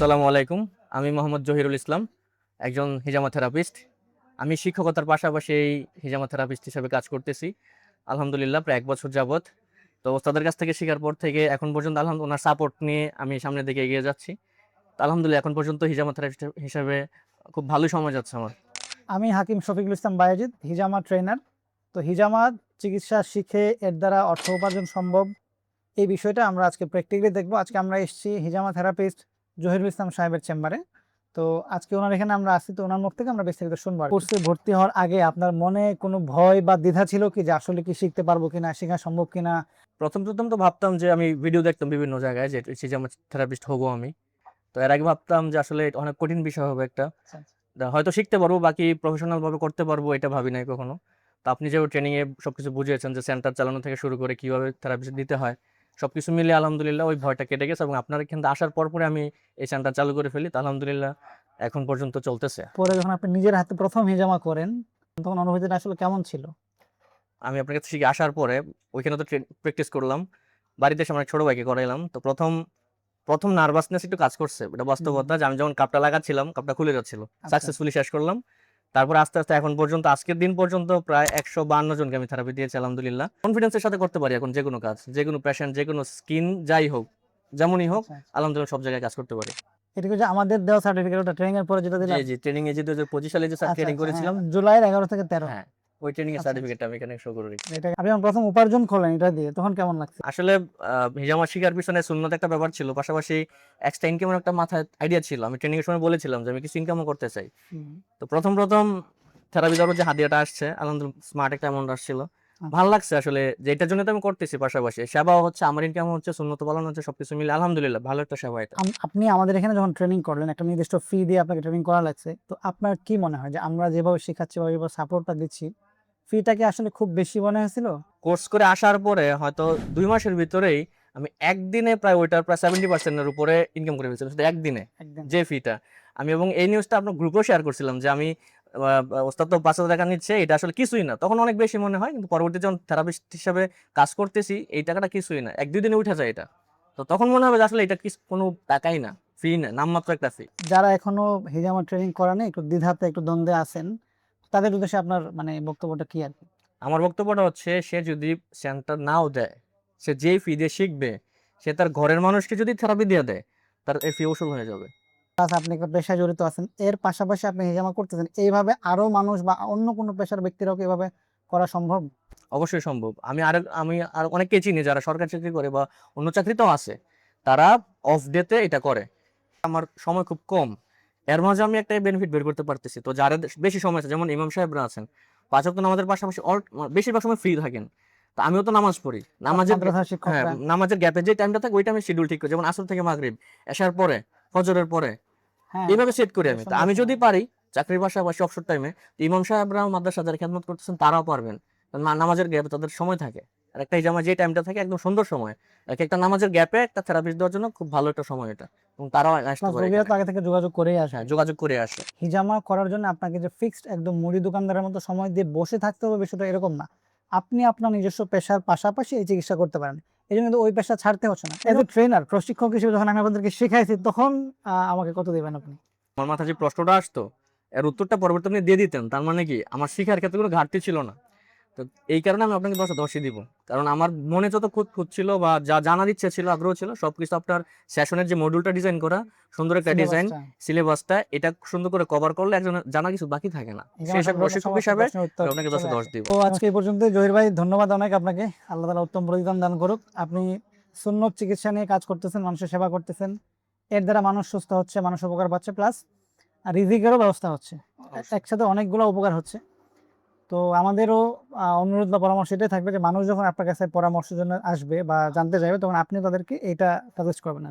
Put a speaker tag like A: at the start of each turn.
A: আসসালামু আলাইকুম। আমি মোহাম্মদ জহিরুল ইসলাম, একজন হিজামা থেরাপিস্ট। আমি শিক্ষকতার পাশাপাশি এই হিজামা থেরাপিস্ট হিসেবে কাজ করতেছি আলহামদুলিল্লাহ প্রায় ১ বছর যাবত। তো ওস্তাদের কাছ থেকে শেখার পর থেকে এখন পর্যন্ত ওনার সাপোর্ট নিয়ে আমি সামনের দিকে এগিয়ে যাচ্ছি। তো আলহামদুলিল্লাহ এখন পর্যন্ত হিজামা থেরাপিস্ট হিসেবে খুব ভালোই সময় যাচ্ছে আমার।
B: আমি হাকিম শফিকুল ইসলাম বায়েজিদ, হিজামা ট্রেনার। তো হিজামা চিকিৎসা শিখে এর দ্বারা অর্থ উপার্জন সম্ভব, এই বিষয়টা আমরা আজকে প্র্যাকটিক্যালি দেখবো। আজকে আমরা এসেছি হিজামা থেরাপিস্ট জহিরুল ইসলাম সাহেবের চেম্বারে। তো আজকে ওনার এখানে আমরা আসছি, তো ওনার মুখ থেকে আমরা বিস্তারিত শুনবো। কোর্সে ভর্তি হওয়ার আগে আপনার মনে কোনো ভয় বা দ্বিধা ছিল কি, যে আসলে কি শিখতে পারবো কিনা, শেখা সম্ভব কিনা?
A: প্রথম প্রথম তো ভাবতাম যে আমি ভিডিও দেখতাম বিভিন্ন জায়গায় যে হিজামা থেরাপিস্ট হবো আমি। তো এর আগে ভাবতাম যে আসলে এটা অনেক কঠিন বিষয় হবে একটা। হয়তো শিখতে পারবো, বাকি প্রফেশনাল ভাবে করতে পারবো এটা ভাবি নাই কখনো। তো আপনি যে ট্রেনিং এ সবকিছু বুঝিয়েছেন যে সেন্টার চালানো থেকে শুরু করে কিভাবে থেরাপি দিতে হয়, সবকিছু মিলিয়ে আলহামদুলিল্লাহ ওই ভয়টা কেটে গেছে এবং আপনার এখানে আসার পর পরে আমি এই সেন্টার চালু করে ফেলি। তো আলহামদুলিল্লাহ এখন পর্যন্ত চলতেছে।
B: পরে যখন আপনি নিজের হাতে প্রথম হিজামা করেন, তখন অনুভূতিটা আসলে কেমন ছিল?
A: আমি আপনার কাছে শিখে আসার পরে ওইখানে তো প্র্যাকটিস করলাম, বাড়িতে এসে আমার ছোট ভাইকে করাইলাম। তো প্রথম প্রথম নার্ভাসনেস একটু কাজ করছে, এটা বাস্তবতা যে আমি যখন কাপটা লাগাচ্ছিলাম কাপটা খুলে যাচ্ছিল।
B: আচ্ছা।
A: সাকসেসফুলি শেষ করলাম। তারপর আস্তে আস্তে এখন পর্যন্ত আজকের দিন পর্যন্ত প্রায় ১৫২ জনকে আমি থেরাপি দিয়েছি আলহামদুলিল্লাহ। কনফিডেন্সের সাথে করতে পারি এখন যে কোনো কাজ, যে কোনো পেশেন্ট, যে কোনো স্কিন যাই হোক, যেমনই হোক,
B: আচ্ছা,
A: আলহামদুলিল্লাহ সব জায়গায় কাজ করতে পারি।
B: এটা কি যে আমাদের দেওয়া সার্টিফিকেট, ওটা ট্রেনিং এর পরে যেটা
A: জি,
B: দিলাম?
A: জি, ট্রেনিং এ যে ২০২৫ সালে যে
B: আচ্ছা
A: ট্রেনিং
B: আচ্ছা, হ্যাঁ,
A: করেছিলাম,
B: জুলাইয়ের 11 থেকে 13।
A: হ্যাঁ, ওই ট্রেনিং এর
B: আচ্ছা আচ্ছা,
A: সার্টিফিকেটটা আমি এখানে শো করে রেখেছি।
B: এটা আপনি যখন প্রথম উপার্জন করলেন এটা দিয়ে, তখন কেমন লাগছে?
A: আসলে হিজামা শিখার পিছনে সুন্নত একটা ব্যাপার ছিল, পাশাপাশি এক্সট্রা ইনকামের একটা মাথায় আইডিয়া ছিল। আমি ট্রেনিং এর সময় বলেছিলাম যে আমি কিছু ইনকামও করতে চাই।
B: হুম,
A: তো প্রথম থেরাপি দেওয়ার যে হাদিয়াটা আসছে আলহামদুলিল্লাহ স্মার্ট একটা অ্যামাউন্ট আসছিল।
B: আচ্ছা।
A: ভাল লাগছে আসলে যে এটার জন্য তো আমি করতেছি, পাশাপাশি সেবাও হচ্ছে, আমার ইনকাম হচ্ছে, সুন্নত পালন হচ্ছে, সবকিছু মিলে আলহামদুলিল্লাহ ভালো একটা সেবা এটা।
B: আপনি আমাদের এখানে যখন ট্রেনিং করলেন, একটা নির্দিষ্ট ফি দিয়ে আপনাকে ট্রেনিং করা লাগছে, তো আপনার কি মনে হয় যে আমরা যেভাবে শেখাচ্ছি বা যেভাবে সাপোর্টটা দিচ্ছি, ফিটা কি আসলে খুব বেশি মনে হয়েছিল?
A: কোর্স করে আসার পরে হয়তো ২ মাসের ভিতরেই আমি একদিনে প্রায় ওইটার প্রায় 70% এর উপরে ইনকাম করে ফেলছিলাম শুধু একদিনে,
B: একদম।
A: যে ফিটা। আমি এবং এই নিউজটা আপনার গ্রুপেও শেয়ার করছিলাম যে আমি ওস্তাদ তো ৫,০০০ টাকা নিচ্ছে, এটা আসলে কিছুই না। তখন অনেক বেশি মনে হয়, কিন্তু পরবর্তীতে যখন থেরাপিস্ট হিসাবে কাজ করতেছি এই টাকাটা কিছুই না, ১-২ দিনে উঠে যায় এটা। তো তখন মনে হবে যে আসলে এটা কোনো টাকাই না, ফি না, নামমাত্র একটা ফি।
B: যারা এখনো হিজামা ট্রেনিং করা নেই, একটু দ্বিধাতে একটু দ্বন্দ্বে আছেন, তাদের উদ্দেশ্যে আপনার মানে বক্তব্যটা কি আর কি?
A: আমার বক্তব্যটা হচ্ছে সে যদি সেন্টার নাও দেয়, সে যেই ফি দিয়ে শিখবে, সে তার ঘরের মানুষকে যদি থেরাপি দিয়ে দেয়, তার এই ফি উসুল হয়ে যাবে।
B: প্লাস আপনি একটা পেশায় জড়িত আছেন, এর পাশাপাশি আপনি হিজামা করতেছেন, এইভাবে আরো মানুষ বা অন্য কোনো পেশার ব্যক্তিরাও কি এভাবে করা সম্ভব?
A: অবশ্যই সম্ভব। আমি আর অনেককেই চিনি যারা সরকারি চাকরি করে বা অন্য চাকরিতেও আছে। তারা অফ ডে তে এটা করে। আমার সময় খুব কম। এর মাঝে আমি একটা বেনিফিট বের করতে পারতেছি। তো যারা বেশি সময় আছে, যেমন ইমাম সাহেবরা আছেন, ৫ ওয়াক্ত নামাজের পাশাপাশি বেশিরভাগ সময় ফ্রি থাকেন। তো আমিও তো নামাজ পড়ি।
B: মাদ্রাসার
A: হ্যাঁ,
B: শিক্ষকরা।
A: নামাজের গ্যাপে যে টাইমটা থাকে ওই টাইমে শিডিউল ঠিক করি। যেমন আসর থেকে মাগরিব, এশার পরে, ফজরের পরে।
B: হ্যাঁ,
A: এইভাবে সেট করি আমি। তো
B: সুন্দর
A: আমি যদি
B: সময়।
A: পারি চাকরির পাশাপাশি অবসর টাইমে, ইমাম সাহেবরাও মাদ্রাসা যারা খেদমত করতেছেন তারাও পারবেন। কারণ নামাজের গ্যাপে তাদের সময় থাকে। আর একটা হিজামা যে টাইমটা থাকে একদম সুন্দর সময়। একটা নামাজের গ্যাপে একটা থেরাপিস্ট দেওয়ার জন্য খুব ভালো একটা সময় এটা। এবং তারাও আসতে
B: প্লাস
A: পারে
B: রোগীরা
A: এখানে।
B: তো আগে থেকে যোগাযোগ করেই
A: হ্যাঁ,
B: আসবে।
A: যোগাযোগ করে আসে।
B: হিজামা করার জন্য আপনাকে যে ফিক্সড একদম মুদি দোকানদারের মতো সময় দিয়ে বসে থাকতে হবে, বিষয়টা এরকম না। আপনি আপনার নিজস্ব পেশার পাশাপাশি এই চিকিৎসা করতে পারেন। এই জন্য কিন্তু ওই পেশা ছাড়তে হচ্ছে না। এজ এ ট্রেনার, প্রশিক্ষক হিসেবে যখন আমি আপনাদেরকে শিখাইছি, তখন আমাকে কত দিবেন আপনি?
A: আমার মাথায় যে প্রশ্নটা আসতো, এর উত্তরটা পরবর্তীতে আপনি দিয়ে দিতেন। তার মানে কি আমার শিখার ক্ষেত্রে কোনো ঘাটতি ছিল না। তো এই কারণে আমি আপনাকে ১০ই দিব। কারণ আমার মনে যত খুঁত ছিল বা যা জানার ইচ্ছা ছিল, আগ্রহ ছিল, সবকিছু আপনার সেশনের যে মডিউলটা ডিজাইন করা, সুন্দর একটা ডিজাইন,
B: সিলেবাসটা।
A: সিলেবাসটা এটা সুন্দর করে কভার করলে একজনের জানা কিছু বাকি থাকে না।
B: হিজামা
A: সেই হিসাবে
B: সম্পর্কে
A: প্রশিক্ষক
B: সমস্ত
A: হিসাবে
B: প্রশ্নের উত্তর
A: আমি আপনাকে ১০
B: চলে
A: এ ১০
B: আসে।
A: দিব।
B: তো আজকে এই পর্যন্তই। জহির ভাই, ধন্যবাদ অনেক আপনাকে। আল্লাহ তাআলা উত্তম প্রতিদান দান করুক। আপনি সুন্নত চিকিৎসা নিয়ে কাজ করতেছেন, মানুষের সেবা করতেছেন। এর দ্বারা মানুষ সুস্থ হচ্ছে, মানুষ উপকার পাচ্ছে, প্লাস রিজিকেরও ব্যবস্থা হচ্ছে।
A: অবশ্যই।
B: একসাথে অনেকগুলো উপকার হচ্ছে। তো আমাদেরও অনুরোধ বা পরামর্শ এটাই থাকবে যে মানুষ যখন আপনার কাছে পরামর্শের জন্য আসবে বা জানতে চাইবে, তখন আপনি তাদেরকে এইটা সাজেস্ট করবেন।